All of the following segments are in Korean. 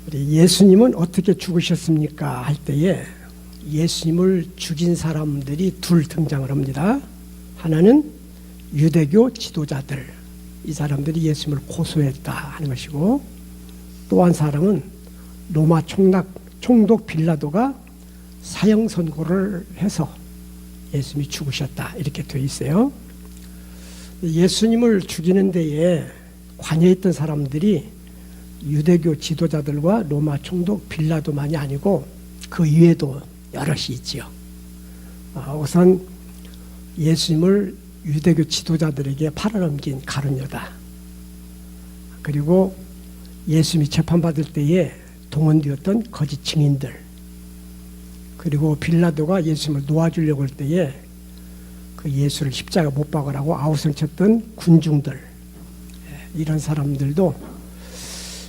우리 예수님은 어떻게 죽으셨습니까? 할 때에 예수님을 죽인 사람들이 둘 등장을 합니다. 하나는 유대교 지도자들, 이 사람들이 예수님을 고소했다 하는 것이고, 또 한 사람은 로마 총독 빌라도가 사형 선고를 해서 예수님이 죽으셨다 이렇게 되어 있어요. 예수님을 죽이는 데에 관여했던 사람들이 유대교 지도자들과 로마 총독 빌라도만이 아니고 그 이외에도 여럿이 있지요. 우선 예수님을 유대교 지도자들에게 팔아넘긴 가룟유다, 그리고 예수님이 재판받을 때에 동원되었던 거짓 증인들, 그리고 빌라도가 예수님을 놓아주려고 할 때에 그 예수를 십자가 못 박으라고 아우성쳤던 군중들, 이런 사람들도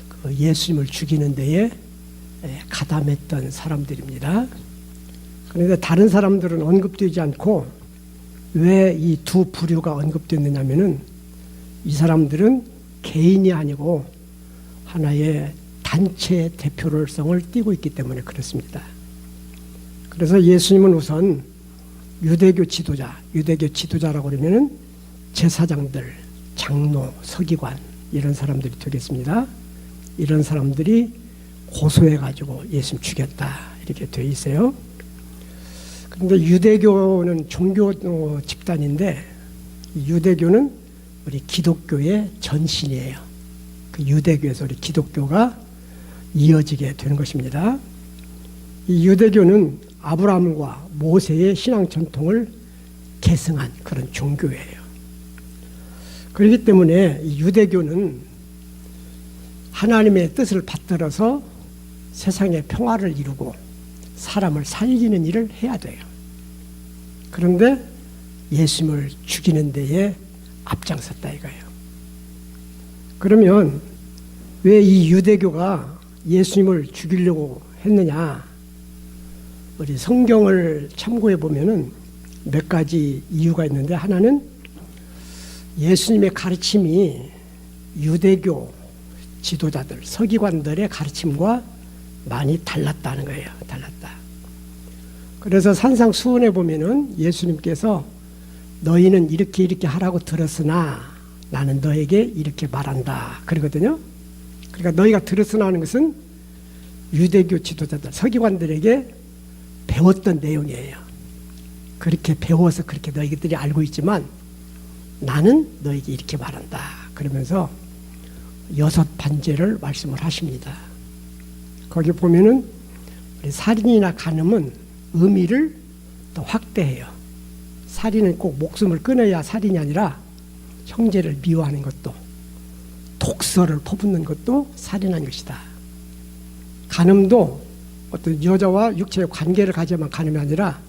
그 예수님을 죽이는 데에 가담했던 사람들입니다. 그런데 다른 사람들은 언급되지 않고 왜 이 두 부류가 언급됐느냐면은 이 사람들은 개인이 아니고 하나의 단체의 대표성을 띠고 있기 때문에 그렇습니다. 그래서 예수님은 우선 유대교 지도자라고 그러면은 제사장들, 장로, 서기관, 이런 사람들이 되겠습니다. 이런 사람들이 고소해가지고 예수님 죽였다 이렇게 되어 있어요. 그런데 유대교는 종교 집단인데, 유대교는 우리 기독교의 전신이에요. 그 유대교에서 우리 기독교가 이어지게 되는 것입니다. 이 유대교는 아브라함과 모세의 신앙 전통을 계승한 그런 종교예요. 그렇기 때문에 이 유대교는 하나님의 뜻을 받들어서 세상에 평화를 이루고 사람을 살리는 일을 해야 돼요. 그런데 예수님을 죽이는 데에 앞장섰다 이거예요. 그러면 왜 이 유대교가 예수님을 죽이려고 했느냐? 우리 성경을 참고해 보면은 몇 가지 이유가 있는데, 하나는 예수님의 가르침이 유대교 지도자들, 서기관들의 가르침과 많이 달랐다는 거예요. 달랐다. 그래서 산상수훈에 보면은 예수님께서 너희는 이렇게 하라고 들었으나 나는 너에게 이렇게 말한다 그러거든요. 그러니까 너희가 들었으나 하는 것은 유대교 지도자들, 서기관들에게 배웠던 내용이에요. 그렇게 배워서 그렇게 너희들이 알고 있지만 나는 너에게 이렇게 말한다 그러면서 6반제를 말씀을 하십니다. 거기 보면은 살인이나 간음은 의미를 더 확대해요. 살인은 꼭 목숨을 끊어야 살인이 아니라 형제를 미워하는 것도, 독서를 퍼붓는 것도 살인한 것이다. 간음도 어떤 여자와 육체의 관계를 가져야만 간음이 아니라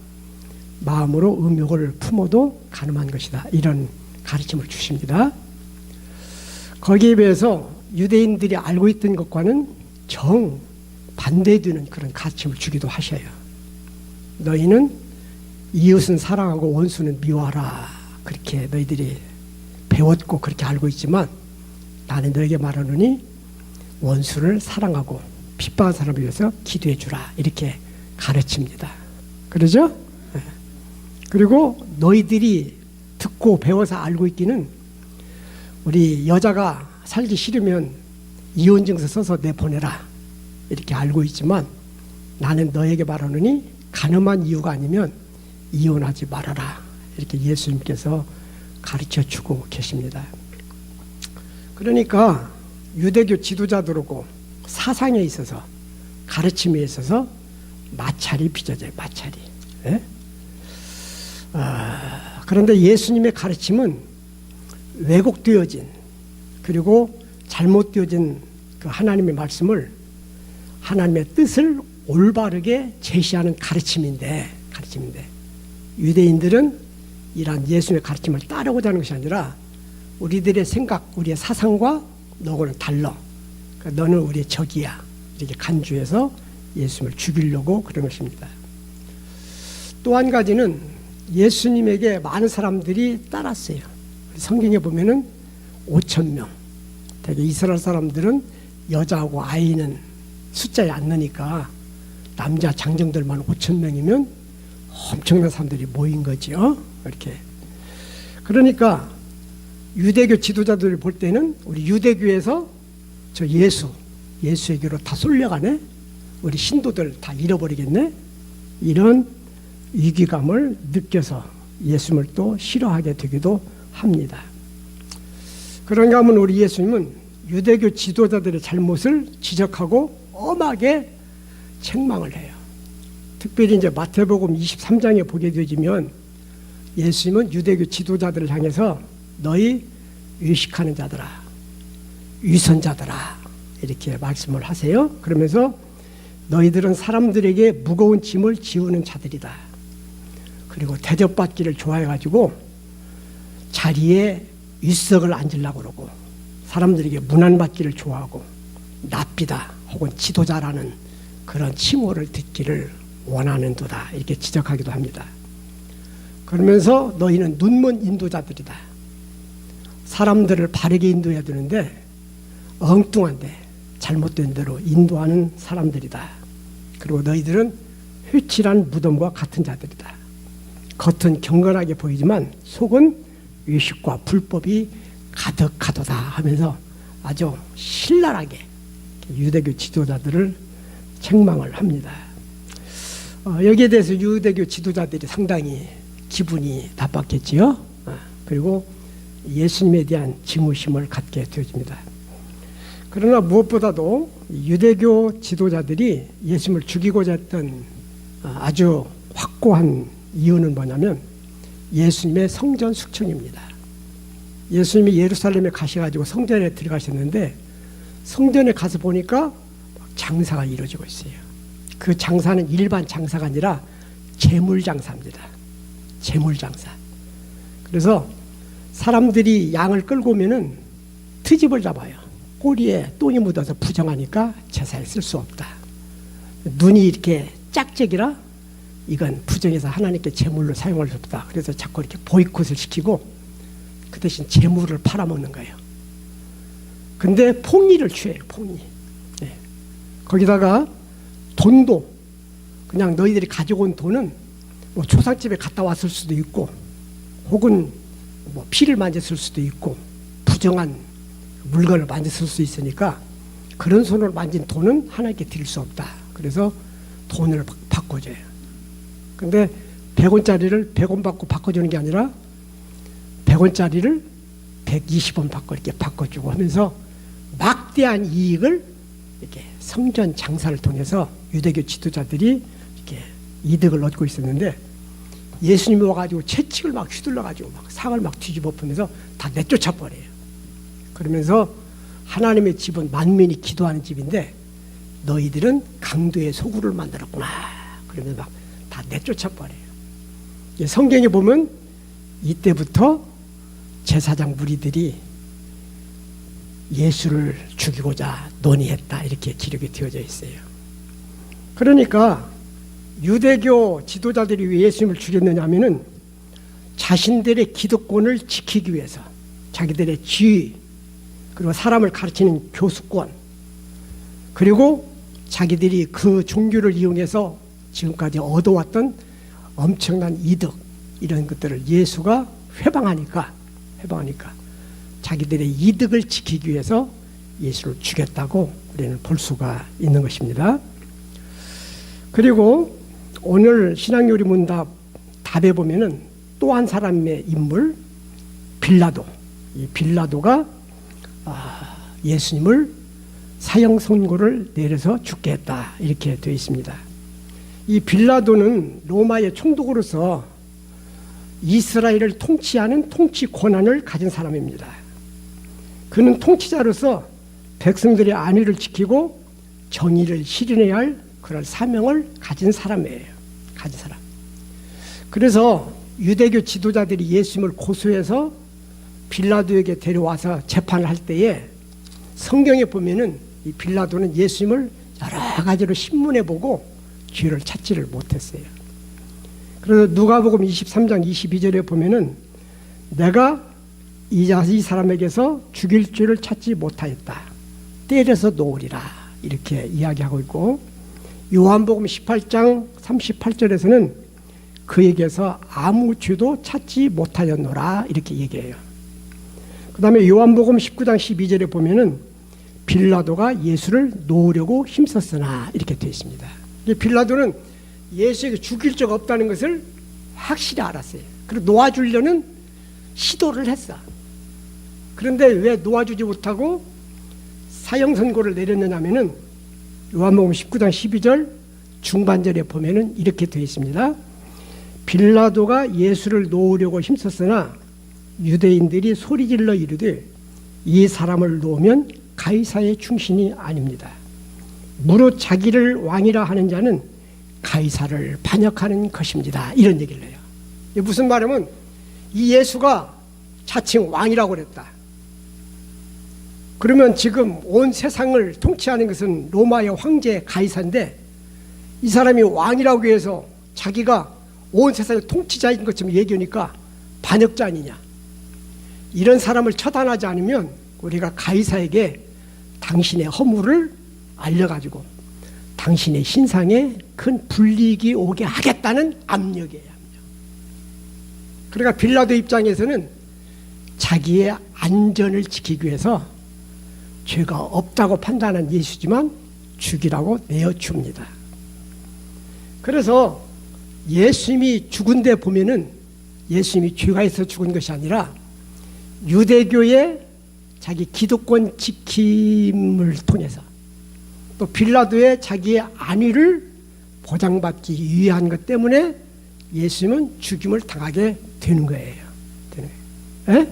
마음으로 음욕을 품어도 간음한 것이다. 이런 가르침을 주십니다. 거기에 비해서 유대인들이 알고 있던 것과는 정반대되는 그런 가르침을 주기도 하셔요. 너희는 이웃은 사랑하고 원수는 미워하라. 그렇게 너희들이 배웠고 그렇게 알고 있지만 나는 너에게 말하노니 원수를 사랑하고 핍박한 사람을 위해서 기도해 주라. 이렇게 가르칩니다. 그러죠? 그리고 너희들이 듣고 배워서 알고 있기는 우리 여자가 살기 싫으면 이혼증서 써서 내보내라. 이렇게 알고 있지만 나는 너에게 말하노니 간음한 이유가 아니면 이혼하지 말아라. 이렇게 예수님께서 가르쳐주고 계십니다. 그러니까 유대교 지도자들하고 사상에 있어서, 가르침에 있어서 마찰이 빚어져요. 마찰이. 예? 그런데 예수님의 가르침은 왜곡되어진, 그리고 잘못되어진 그 하나님의 말씀을, 하나님의 뜻을 올바르게 제시하는 가르침인데 유대인들은 이러한 예수님의 가르침을 따르고자 하는 것이 아니라 우리들의 생각, 우리의 사상과 너하고는 달라. 그러니까 너는 우리의 적이야. 이렇게 간주해서 예수님을 죽이려고 그런 것입니다. 또 한 가지는 예수님에게 많은 사람들이 따랐어요. 성경에 보면은 5,000명. 되게 이스라엘 사람들은 여자하고 아이 있는 숫자에 안 넣으니까 남자 장정들만 5천 명이면 엄청난 사람들이 모인 거죠. 이렇게. 그러니까 유대교 지도자들을 볼 때는 우리 유대교에서 저 예수에게로 다 쏠려가네. 우리 신도들 다 잃어버리겠네. 이런 위기감을 느껴서 예수님을 또 싫어하게 되기도 합니다. 그런가 하면 우리 예수님은 유대교 지도자들의 잘못을 지적하고 엄하게 책망을 해요. 특별히 이제 마태복음 23장에 보게 되지면 예수님은 유대교 지도자들을 향해서 너희 의식하는 자들아, 위선자들아 이렇게 말씀을 하세요. 그러면서 너희들은 사람들에게 무거운 짐을 지우는 자들이다. 그리고 대접받기를 좋아해가지고 자리에 윗석을 앉으려고 그러고 사람들에게 문안받기를 좋아하고 납비다 혹은 지도자라는 그런 칭호를 듣기를 원하는도다 이렇게 지적하기도 합니다. 그러면서 너희는 눈먼 인도자들이다. 사람들을 바르게 인도해야 되는데 엉뚱한데 잘못된 대로 인도하는 사람들이다. 그리고 너희들은 회칠한 무덤과 같은 자들이다. 겉은 경건하게 보이지만 속은 의식과 불법이 가득하도다 하면서 아주 신랄하게 유대교 지도자들을 책망을 합니다. 여기에 대해서 유대교 지도자들이 상당히 기분이 나빴겠지요. 그리고 예수님에 대한 증오심을 갖게 되어집니다. 그러나 무엇보다도 유대교 지도자들이 예수님을 죽이고자 했던 아주 확고한 이유는 뭐냐면 예수님의 성전 숙청입니다. 예수님이 예루살렘에 가셔가지고 성전에 들어가셨는데 성전에 가서 보니까 장사가 이루어지고 있어요. 그 장사는 일반 장사가 아니라 재물장사입니다. 재물장사. 그래서 사람들이 양을 끌고 오면은 트집을 잡아요. 꼬리에 똥이 묻어서 부정하니까 제사에 쓸 수 없다. 눈이 이렇게 짝짝이라 이건 부정해서 하나님께 제물로 사용할 수 없다. 그래서 자꾸 이렇게 보이콧을 시키고 그 대신 제물을 팔아먹는 거예요. 근데 폭리를 취해요. 폭리. 네. 거기다가 돈도 그냥 너희들이 가지고 온 돈은 뭐 조상집에 갔다 왔을 수도 있고 혹은 뭐 피를 만졌을 수도 있고 부정한 물건을 만졌을 수 있으니까 그런 손으로 만진 돈은 하나님께 드릴 수 없다. 그래서 돈을 바꿔줘요. 근데 100원짜리를 100원 받고 바꿔주는 게 아니라 100원짜리를 120원 받고 이렇게 바꿔주고 하면서 막대한 이익을 이렇게 성전 장사를 통해서 유대교 지도자들이 이렇게 이득을 얻고 있었는데 예수님이 와가지고 채찍을 막 휘둘러가지고 막 상을 막 뒤집어 엎으면서 다 내쫓아 버려요. 그러면서 하나님의 집은 만민이 기도하는 집인데 너희들은 강도의 소굴을 만들었구나. 그러면서 막 다 내쫓아 버려요. 성경에 보면 이때부터 제사장 무리들이 예수를 죽이고자 논의했다 이렇게 기록이 되어져 있어요. 그러니까 유대교 지도자들이 왜 예수님을 죽였느냐 하면은 자신들의 기득권을 지키기 위해서 자기들의 지위 그리고 사람을 가르치는 교수권 그리고 자기들이 그 종교를 이용해서 지금까지 얻어왔던 엄청난 이득 이런 것들을 예수가 회방하니까 자기들의 이득을 지키기 위해서 예수를 죽였다고 우리는 볼 수가 있는 것입니다. 그리고 오늘 신앙요리 문답 답에 보면은 또 한 사람의 인물 빌라도, 이 빌라도가 예수님을 사형 선고를 내려서 죽게 했다 이렇게 되어 있습니다. 이 빌라도는 로마의 총독으로서 이스라엘을 통치하는 통치 권한을 가진 사람입니다. 그는 통치자로서 백성들의 안위를 지키고 정의를 실현해야 할 그런 사명을 가진 사람이에요. 가진 사람. 그래서 유대교 지도자들이 예수님을 고소해서 빌라도에게 데려와서 재판을 할 때에 성경에 보면은 이 빌라도는 예수님을 여러 가지로 신문해 보고 죄를 찾지를 못했어요. 그래서 누가복음 23장 22절에 보면은 내가 이 사람에게서 죽일 죄를 찾지 못하였다. 때려서 놓으리라 이렇게 이야기하고 있고, 요한복음 18장 38절에서는 그에게서 아무 죄도 찾지 못하였노라 이렇게 얘기해요. 그 다음에 요한복음 19장 12절에 보면은 빌라도가 예수를 놓으려고 힘썼으나 이렇게 되어 있습니다. 빌라도는 예수에게 죽일 적 없다는 것을 확실히 알았어요. 그리고 놓아주려는 시도를 했어. 그런데 왜 놓아주지 못하고 사형 선고를 내렸느냐면은 요한복음 19장 12절 중반절에 보면은 이렇게 되어 있습니다. 빌라도가 예수를 놓으려고 힘썼으나 유대인들이 소리질러 이르되 이 사람을 놓으면 가이사의 충신이 아닙니다. 무릇 자기를 왕이라 하는 자는 가이사를 반역하는 것입니다. 이런 얘기를 해요. 이게 무슨 말이냐면 이 예수가 자칭 왕이라고 그랬다. 그러면 지금 온 세상을 통치하는 것은 로마의 황제 가이사인데 이 사람이 왕이라고 해서 자기가 온 세상의 통치자인 것처럼 얘기하니까 반역자 아니냐. 이런 사람을 처단하지 않으면 우리가 가이사에게 당신의 허물을 알려가지고 당신의 신상에 큰 불이익이 오게 하겠다는 압력이에요. 그러니까 빌라도 입장에서는 자기의 안전을 지키기 위해서 죄가 없다고 판단한 예수지만 죽이라고 내어줍니다. 그래서 예수님이 죽은 데 보면은 예수님이 죄가 있어 죽은 것이 아니라 유대교의 자기 기득권 지킴을 통해서 또 빌라도의 자기의 안위를 보장받기 위한 것 때문에 예수님은 죽임을 당하게 되는 거예요. 에?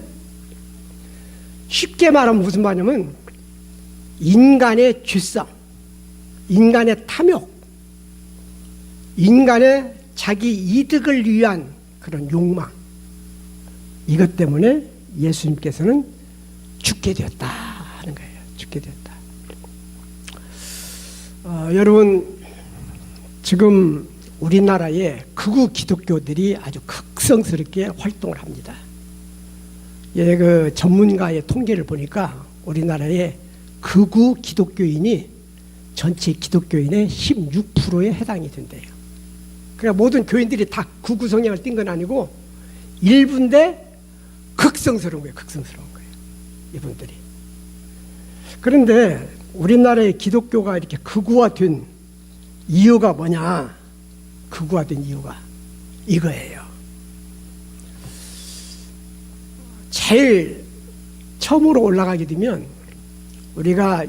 쉽게 말하면 무슨 말이냐면 인간의 죄성, 인간의 탐욕, 인간의 자기 이득을 위한 그런 욕망, 이것 때문에 예수님께서는 죽게 되었다 하는 거예요. 죽게 되었다. 여러분, 지금 우리나라에 극우 기독교들이 아주 극성스럽게 활동을 합니다. 예, 그 전문가의 통계를 보니까 우리나라에 극우 기독교인이 전체 기독교인의 16%에 해당이 된대요. 그러니까 모든 교인들이 다 극우 성향을 띈 건 아니고 일부인데 극성스러운 거예요. 극성스러운 거예요. 이분들이. 그런데 우리나라의 기독교가 이렇게 극우화된 이유가 뭐냐? 극우화된 이유가 이거예요. 제일 처음으로 올라가게 되면 우리가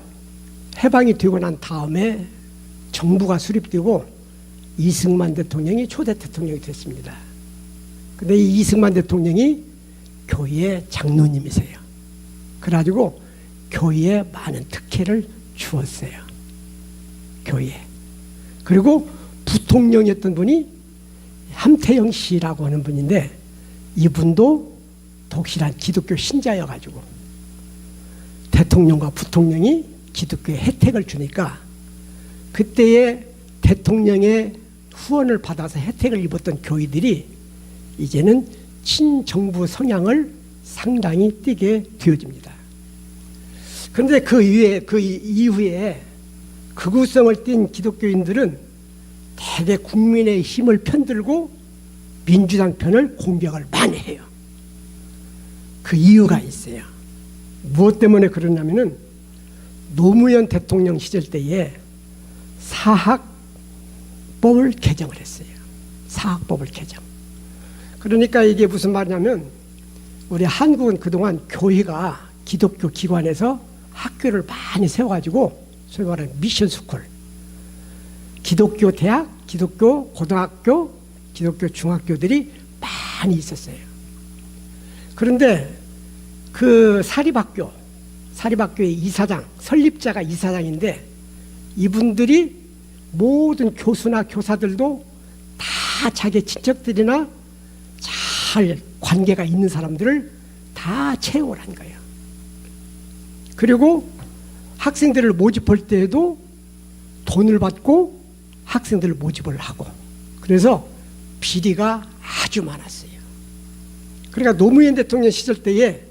해방이 되고 난 다음에 정부가 수립되고 이승만 대통령이 초대 대통령이 됐습니다. 근데 이 이승만 대통령이 교회의 장로님이세요. 그래가지고 교회에 많은 특혜를 주었어요. 교회에. 그리고 부통령이었던 분이 함태영 씨라고 하는 분인데 이분도 독실한 기독교 신자여가지고 대통령과 부통령이 기독교의 혜택을 주니까 그때의 대통령의 후원을 받아서 혜택을 입었던 교회들이 이제는 친정부 성향을 상당히 띠게 되어집니다. 그런데 그 이후에 극우성을 띤 기독교인들은 대개 국민의 힘을 편들고 민주당 편을 공격을 많이 해요. 그 이유가 있어요. 무엇 때문에 그러냐면은 노무현 대통령 시절 때에 사학법을 개정을 했어요. 사학법을 개정. 그러니까 이게 무슨 말이냐면 우리 한국은 그동안 교회가 기독교 기관에서 학교를 많이 세워가지고 소위 말하는 미션 스쿨, 기독교 대학, 기독교 고등학교, 기독교 중학교들이 많이 있었어요. 그런데 그 사립학교의 이사장, 설립자가 이사장인데 이분들이 모든 교수나 교사들도 다 자기 친척들이나 잘 관계가 있는 사람들을 다 채용을 한 거예요. 그리고 학생들을 모집할 때에도 돈을 받고 학생들을 모집을 하고 그래서 비리가 아주 많았어요. 그러니까 노무현 대통령 시절 때에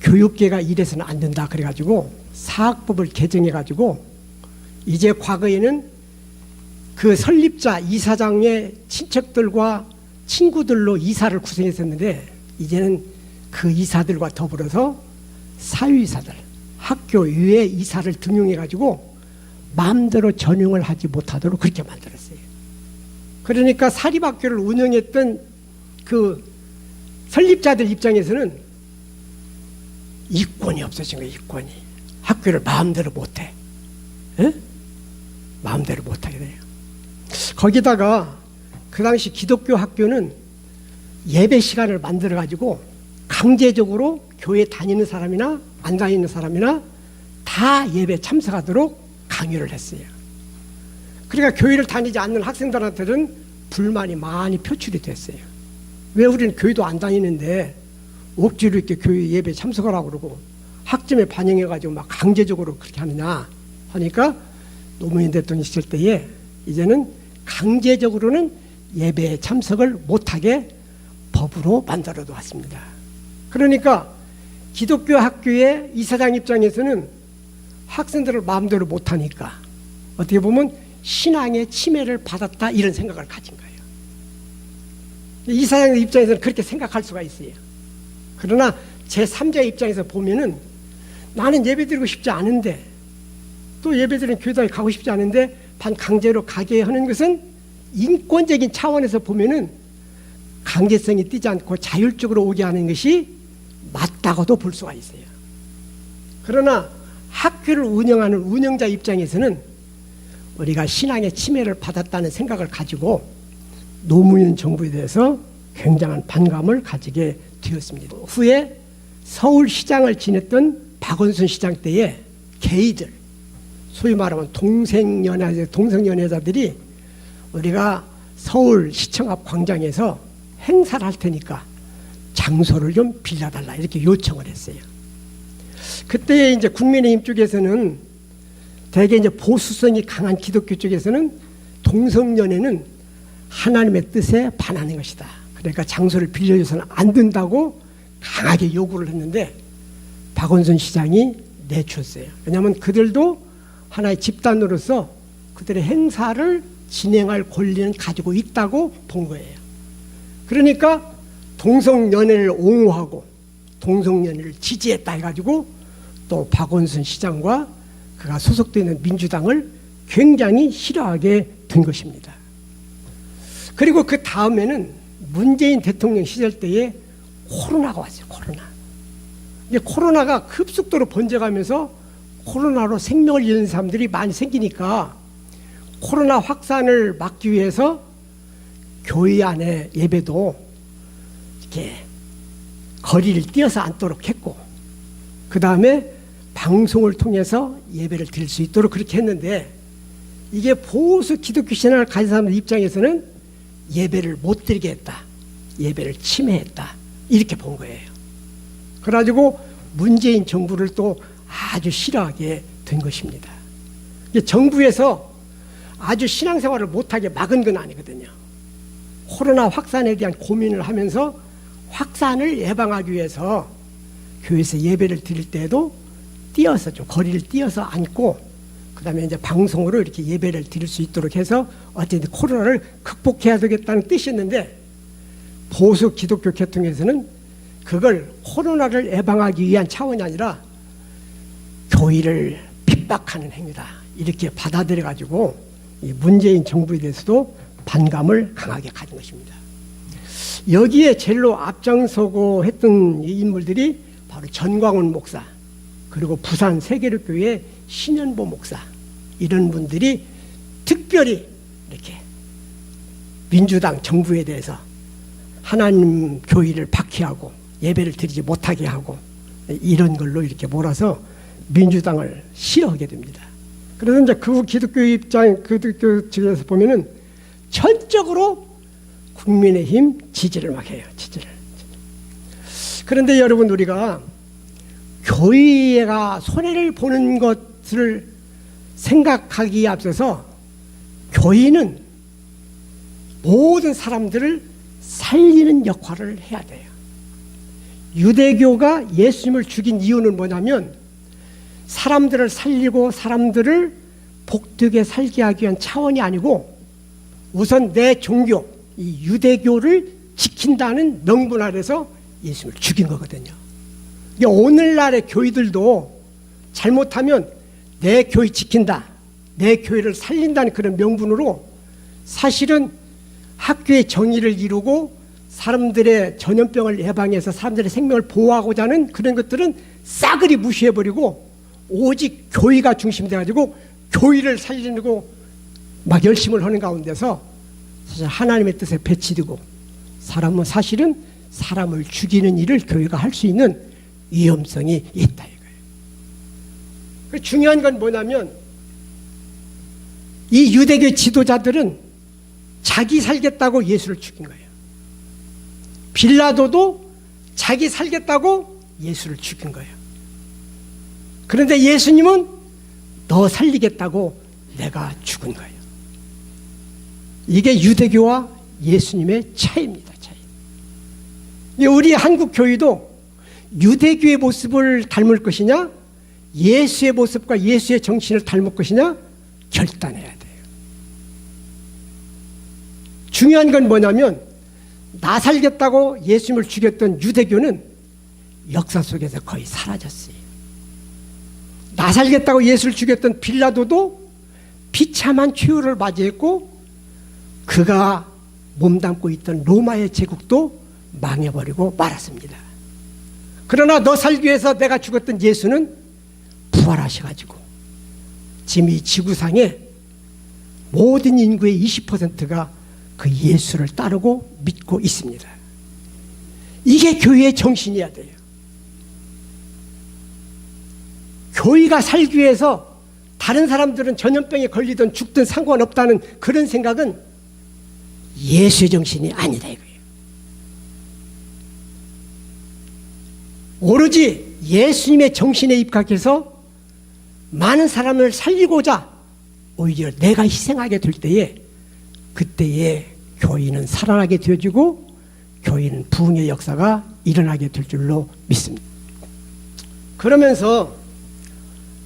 교육계가 이래서는 안 된다 그래가지고 사학법을 개정해가지고 이제 과거에는 그 설립자 이사장의 친척들과 친구들로 이사를 구성했었는데 이제는 그 이사들과 더불어서 사유이사들, 학교 외의 이사를 등용해가지고 마음대로 전용을 하지 못하도록 그렇게 만들었어요. 그러니까 사립학교를 운영했던 그 설립자들 입장에서는 이권이 없어진 거예요. 이권이. 학교를 마음대로 못해. 에? 마음대로 못하게 돼요. 거기다가 그 당시 기독교 학교는 예배 시간을 만들어가지고 강제적으로 교회 다니는 사람이나 안 다니는 사람이나 다 예배 참석하도록 강요를 했어요. 그러니까 교회를 다니지 않는 학생들한테는 불만이 많이 표출이 됐어요. 왜 우리는 교회도 안 다니는데 억지로 이렇게 교회 예배 참석하라고 그러고 학점에 반영해가지고 막 강제적으로 그렇게 하느냐 하니까 노무현 대통령 시절 때에 이제는 강제적으로는 예배에 참석을 못하게 법으로 만들어 놓았습니다. 그러니까 기독교 학교의 이사장 입장에서는 학생들을 마음대로 못하니까 어떻게 보면 신앙의 침해를 받았다 이런 생각을 가진 거예요. 이사장 입장에서는 그렇게 생각할 수가 있어요. 그러나 제3자 입장에서 보면은 나는 예배드리고 싶지 않은데 또 예배드리는 교회당에 가고 싶지 않은데 반강제로 가게 하는 것은 인권적인 차원에서 보면은 강제성이 띄지 않고 자율적으로 오게 하는 것이 맞다고도 볼 수가 있어요. 그러나 학교를 운영하는 운영자 입장에서는 우리가 신앙의 침해를 받았다는 생각을 가지고 노무현 정부에 대해서 굉장한 반감을 가지게 되었습니다. 후에 서울시장을 지냈던 박원순 시장 때에 게이들, 소위 말하면 동성연애자들이 우리가 서울시청 앞 광장에서 행사를 할 테니까 장소를 좀 빌려달라 이렇게 요청을 했어요. 그때 이제 국민의힘 쪽에서는 대개 이제 보수성이 강한 기독교 쪽에서는 동성연애는 하나님의 뜻에 반하는 것이다. 그러니까 장소를 빌려줘서는 안 된다고 강하게 요구를 했는데 박원순 시장이 내줬어요. 왜냐하면 그들도 하나의 집단으로서 그들의 행사를 진행할 권리는 가지고 있다고 본 거예요. 그러니까 동성연애를 옹호하고 동성연애를 지지했다 해가지고 또 박원순 시장과 그가 소속되는 민주당을 굉장히 싫어하게 된 것입니다. 그리고 그 다음에는 문재인 대통령 시절 때에 코로나가 왔어요. 코로나가 급속도로 번져가면서 코로나로 생명을 잃는 사람들이 많이 생기니까 코로나 확산을 막기 위해서 교회 안에 예배도 이렇게 거리를 띄어서 앉도록 했고 그 다음에 방송을 통해서 예배를 드릴 수 있도록 그렇게 했는데 이게 보수 기독교 신앙을 가진 사람들 입장에서는 예배를 못 드리게 했다. 예배를 침해했다. 이렇게 본 거예요. 그래가지고 문재인 정부를 또 아주 싫어하게 된 것입니다. 정부에서 아주 신앙생활을 못하게 막은 건 아니거든요. 코로나 확산에 대한 고민을 하면서 확산을 예방하기 위해서 교회에서 예배를 드릴 때에도 띄어서 좀 거리를 띄어서 앉고 그다음에 이제 방송으로 이렇게 예배를 드릴 수 있도록 해서 어쨌든 코로나를 극복해야 되겠다는 뜻이었는데 보수 기독교 계통에서는 그걸 코로나를 예방하기 위한 차원이 아니라 교회를 핍박하는 행위다 이렇게 받아들여 가지고 이 문재인 정부에 대해서도 반감을 강하게 가진 것입니다. 여기에 제일로 앞장서고 했던 인물들이 바로 전광훈 목사 그리고 부산 세계력교회 신현보 목사 이런 분들이 특별히 이렇게 민주당 정부에 대해서 하나님 교회를 박해하고 예배를 드리지 못하게 하고 이런 걸로 이렇게 몰아서 민주당을 싫어하게 됩니다. 그래서 이제 그 기독교 입장, 기독교 측에서 보면은 전적으로 국민의힘 지지를 막 해요. 지지를. 그런데 여러분 우리가 교회가 손해를 보는 것을 생각하기에 앞서서 교회는 모든 사람들을 살리는 역할을 해야 돼요. 유대교가 예수님을 죽인 이유는 뭐냐면 사람들을 살리고 사람들을 복되게 살게 하기 위한 차원이 아니고 우선 내 종교, 이 유대교를 지킨다는 명분 아래서 예수님을 죽인 거거든요. 이게 오늘날의 교회들도 잘못하면 내 교회 지킨다, 내 교회를 살린다는 그런 명분으로 사실은 학교의 정의를 이루고 사람들의 전염병을 예방해서 사람들의 생명을 보호하고자 하는 그런 것들은 싸그리 무시해버리고 오직 교회가 중심돼가지고 교회를 살리고 막 열심을 하는 가운데서 사실 하나님의 뜻에 배치되고 사람은 사실은 사람을 죽이는 일을 교회가 할 수 있는 위험성이 있다 이거예요. 중요한 건 뭐냐면 이 유대교 지도자들은 자기 살겠다고 예수를 죽인 거예요. 빌라도도 자기 살겠다고 예수를 죽인 거예요. 그런데 예수님은 너 살리겠다고 내가 죽은 거예요. 이게 유대교와 예수님의 차이입니다. 차이. 우리 한국 교회도 유대교의 모습을 닮을 것이냐 예수의 모습과 예수의 정신을 닮을 것이냐 결단해야 돼요. 중요한 건 뭐냐면 나 살겠다고 예수님을 죽였던 유대교는 역사 속에서 거의 사라졌어요. 나 살겠다고 예수를 죽였던 빌라도도 비참한 최후를 맞이했고 그가 몸담고 있던 로마의 제국도 망해버리고 말았습니다. 그러나 너 살기 위해서 내가 죽었던 예수는 부활하셔가지고 지금 이 지구상에 모든 인구의 20%가 그 예수를 따르고 믿고 있습니다. 이게 교회의 정신이어야 돼요. 교회가 살기 위해서 다른 사람들은 전염병에 걸리든 죽든 상관없다는 그런 생각은 예수의 정신이 아니다 이거예요. 오로지 예수님의 정신에 입각해서 많은 사람을 살리고자 오히려 내가 희생하게 될 때에 그때에 교회는 살아나게 되어지고 교회는 부흥의 역사가 일어나게 될 줄로 믿습니다. 그러면서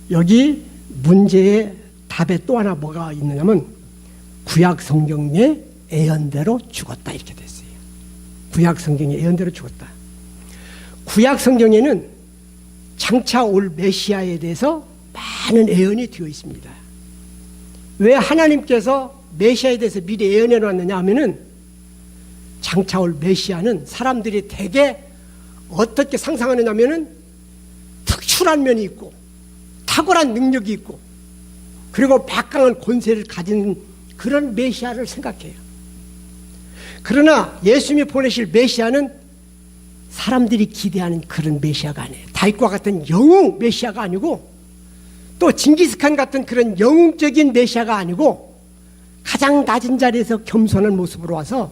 여기 문제의 답에 또 하나 뭐가 있느냐면 구약 성경의 예언대로 죽었다 이렇게 됐어요. 구약 성경의 예언대로 죽었다. 구약 성경에는 장차 올 메시아에 대해서 많은 예언이 되어 있습니다. 왜 하나님께서 메시아에 대해서 미리 예언해 놨느냐 하면은 장차 올 메시아는 사람들이 대개 어떻게 상상하느냐 하면은 특출한 면이 있고 탁월한 능력이 있고 그리고 막강한 권세를 가진 그런 메시아를 생각해요. 그러나 예수님이 보내실 메시아는 사람들이 기대하는 그런 메시아가 아니에요. 다윗과 같은 영웅 메시아가 아니고 또 징기스칸 같은 그런 영웅적인 메시아가 아니고 가장 낮은 자리에서 겸손한 모습으로 와서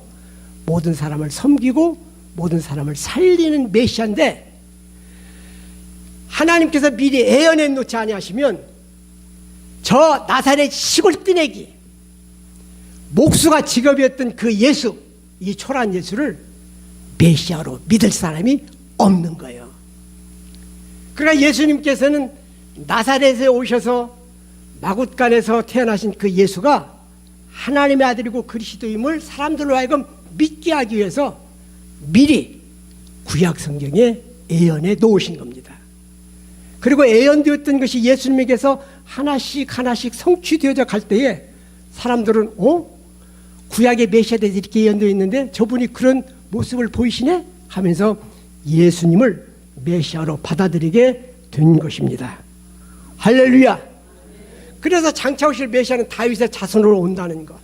모든 사람을 섬기고 모든 사람을 살리는 메시아인데 하나님께서 미리 예언해 놓지 아니하시면 저 나사렛 시골 뜨내기 목수가 직업이었던 그 예수, 이 초라한 예수를 메시아로 믿을 사람이 없는 거예요. 그러나 예수님께서는 나사렛에 오셔서 마굿간에서 태어나신 그 예수가 하나님의 아들이고 그리스도임을 사람들로 하여금 믿게 하기 위해서 미리 구약 성경에 예언해 놓으신 겁니다. 그리고 예언되었던 것이 예수님에게서 하나씩 하나씩 성취되어져 갈 때에 사람들은 구약의 메시아에 대해서 이렇게 예언되어 있는데 저분이 그런 모습을 보이시네? 하면서 예수님을 메시아로 받아들이게 된 것입니다. 할렐루야. 그래서 장차 오실 메시아는 다윗의 자손으로 온다는 것,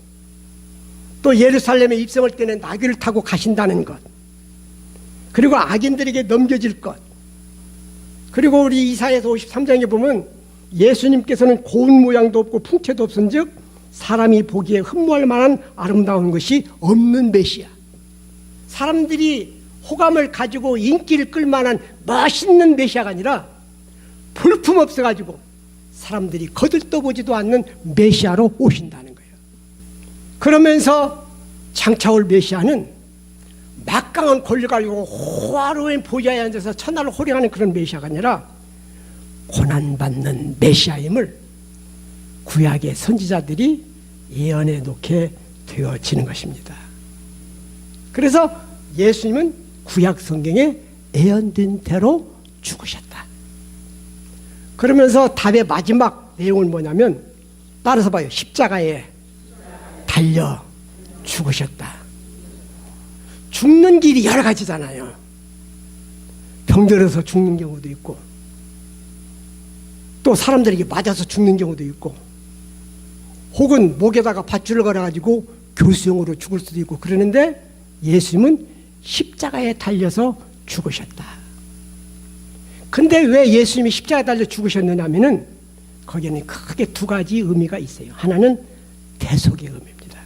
또 예루살렘에 입성할 때는 나귀를 타고 가신다는 것, 그리고 악인들에게 넘겨질 것, 그리고 우리 이사야서 53장에 보면 예수님께서는 고운 모양도 없고 풍채도 없은즉 사람이 보기에 흠모할 만한 아름다운 것이 없는 메시아, 사람들이 호감을 가지고 인기를 끌 만한 멋있는 메시아가 아니라 볼품 없어가지고 사람들이 거들떠보지도 않는 메시아로 오신다는 거예요. 그러면서 장차 올 메시아는 막강한 권리를 가지고 호화로운 보좌에 앉아서 천하를 호령하는 그런 메시아가 아니라 고난받는 메시아임을 구약의 선지자들이 예언해 놓게 되어지는 것입니다. 그래서 예수님은 구약 성경에 예언된 대로 죽으셨다. 그러면서 답의 마지막 내용은 뭐냐면 따라서 봐요. 십자가에 달려 죽으셨다. 죽는 길이 여러 가지잖아요. 병들어서 죽는 경우도 있고 또 사람들에게 맞아서 죽는 경우도 있고 혹은 목에다가 밧줄을 걸어가지고 교수형으로 죽을 수도 있고 그러는데 예수님은 십자가에 달려서 죽으셨다. 근데 왜 예수님이 십자가에 달려 죽으셨느냐 하면은 거기에는 크게 두 가지 의미가 있어요. 하나는 대속의 의미입니다.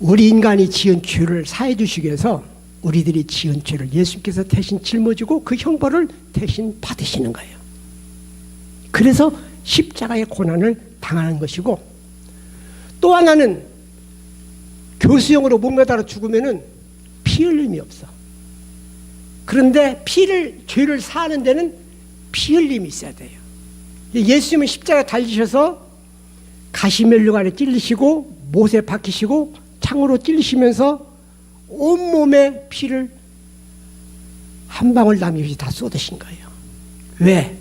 우리 인간이 지은 죄를 사해 주시기 위해서 우리들이 지은 죄를 예수님께서 대신 짊어지고 그 형벌을 대신 받으시는 거예요. 그래서 십자가의 고난을 당하는 것이고 또 하나는 교수형으로 몸에다가 죽으면은 피 흘림이 없어. 그런데 죄를 사하는 데는 피 흘림이 있어야 돼요. 예수님은 십자가에 달리셔서 가시면류관에 찔리시고 못에 박히시고 창으로 찔리시면서 온몸에 피를 한 방울 남김없이 다 쏟으신 거예요. 왜?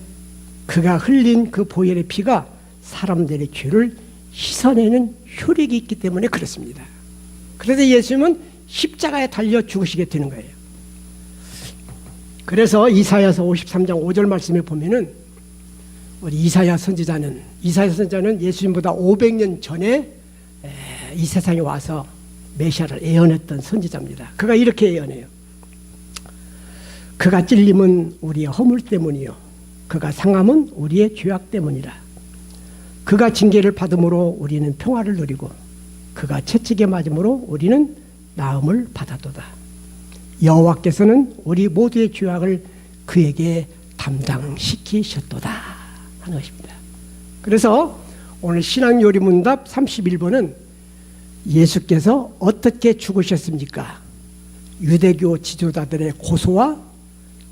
그가 흘린 그 보혈의 피가 사람들의 죄를 씻어내는 효력이 있기 때문에 그렇습니다. 그래서 예수님은 십자가에 달려 죽으시게 되는 거예요. 그래서 이사야서 53장 5절 말씀에 보면은 우리 이사야 선지자는 예수님보다 500년 전에 이 세상에 와서 메시아를 예언했던 선지자입니다. 그가 이렇게 예언해요. 그가 찔림은 우리의 허물 때문이요 그가 상함은 우리의 죄악 때문이라. 그가 징계를 받음으로 우리는 평화를 누리고 그가 채찍에 맞음으로 우리는 나음을 받았도다. 여호와께서는 우리 모두의 죄악을 그에게 담당시키셨도다 하는 것입니다. 그래서 오늘 신앙요리문답 31번은 예수께서 어떻게 죽으셨습니까? 유대교 지도자들의 고소와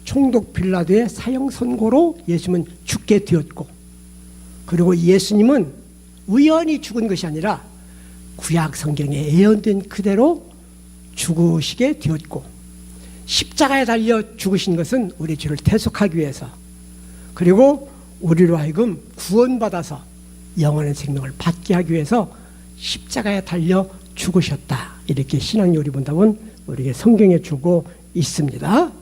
총독 빌라도의 사형 선고로 예수님은 죽게 되었고 그리고 예수님은 우연히 죽은 것이 아니라 구약 성경에 예언된 그대로 죽으시게 되었고 십자가에 달려 죽으신 것은 우리 죄를 대속하기 위해서 그리고 우리로 하여금 구원받아서 영원한 생명을 받게 하기 위해서 십자가에 달려 죽으셨다. 이렇게 신앙요리문답은 우리에게 성경에 주고 있습니다.